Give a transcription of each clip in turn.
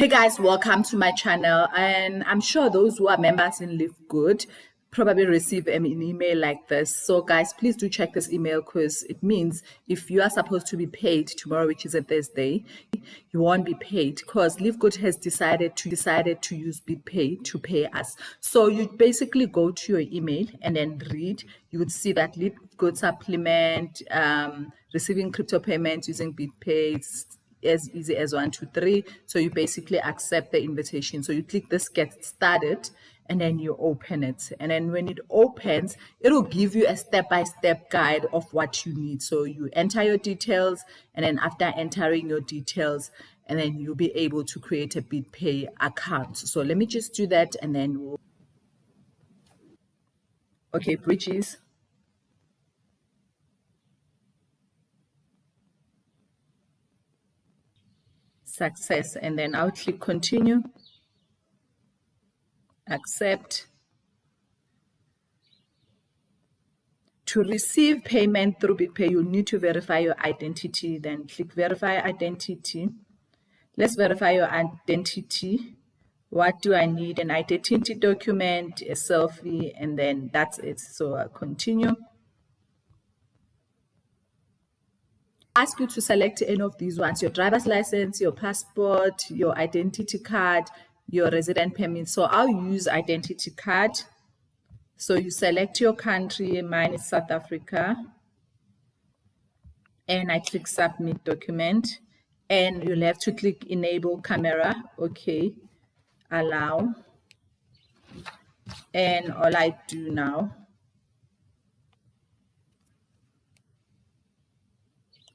Hey guys, welcome to my channel, and I'm sure those who are members in Livegood probably receive an email like this. So guys, please do check this email, because it means if you are supposed to be paid tomorrow, which is a Thursday, you won't be paid because Livegood has decided to use Bitpay to pay us. So you basically go to your email and then read. You would see that Livegood supplement, receiving crypto payments using Bitpay. It's as easy as 1, 2, 3. So you basically accept the invitation. So you click this get started, and then you open it. And then when it opens, it'll give you a step-by-step guide of what you need. So you enter your details, and then after entering your details, and then you'll be able to create a Bitpay account. So let me just do that, and then okay, Bridges. Success, and then I'll click continue, accept. To receive payment through Bitpay, you need to verify your identity. Then click verify identity. Let's verify your identity. What do I need? An identity document, a selfie, and then that's it. So I'll continue. Ask you to select any of these ones: your driver's license, your passport, your identity card, your resident permit. So I'll use identity card. So you select your country. Mine is South Africa, and I click submit document, and you'll have to click enable camera. Okay, allow, and all I do now,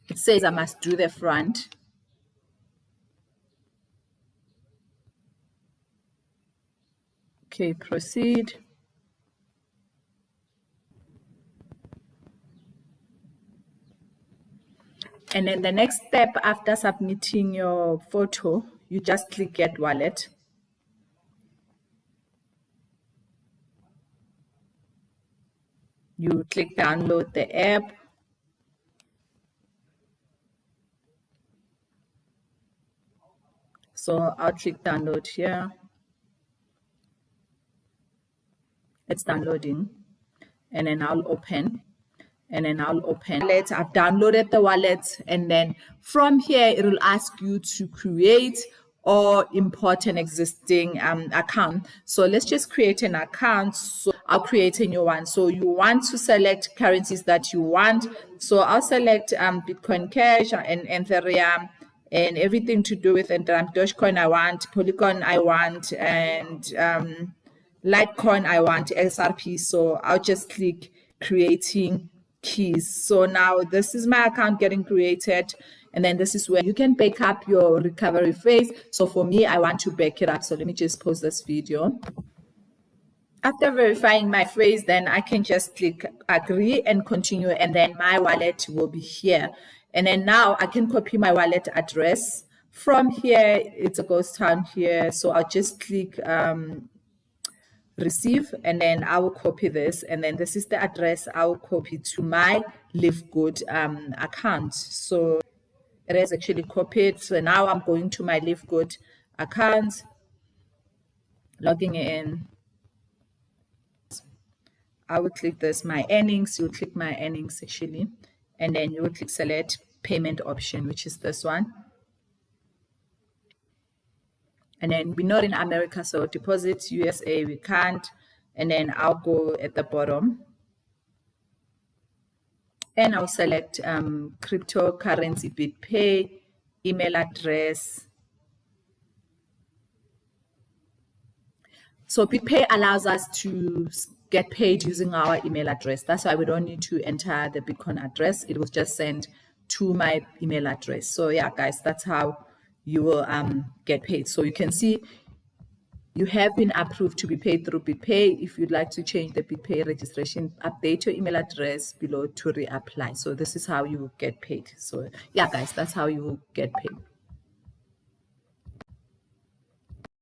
it says I must do the front. Okay, proceed. And then the next step after submitting your photo, you just click get wallet. You click download the app. So I'll click download here. It's downloading, and then I'll open. And then I'll open wallet. I've downloaded the wallet, and then from here it will ask you to create or import an existing account. So let's just create an account. So I'll create a new one. So you want to select currencies that you want. So I'll select Bitcoin Cash and Ethereum and everything to do with Dogecoin I want, Polygon I want, and Litecoin I want, XRP. So I'll just click creating keys. So now this is my account getting created, and then this is where you can back up your recovery phase. So for me, I want to back it up. So let me just pause this video. After verifying my phrase, then I can just click agree and continue, and then my wallet will be here. And then now I can copy my wallet address. From here, it's a ghost town here. So I'll just click receive, and then I will copy this, and then this is the address I will copy to my Livegood account. So it is actually copied. So now I'm going to my Livegood account, logging in. I will click this, my earnings. You click my earnings actually, and then you will click select payment option, which is this one. And then we're not in America, so deposit USA we can't. And then I'll go at the bottom, and I'll select cryptocurrency Bitpay, email address. So Bitpay allows us to get paid using our email address. That's why we don't need to enter the Bitcoin address. It will just send to my email address. So yeah, guys, that's how you will get paid. So you can see you have been approved to be paid through Bitpay. If you'd like to change the Bitpay registration, update your email address below to reapply. So this is how you will get paid. So yeah, guys, that's how you will get paid.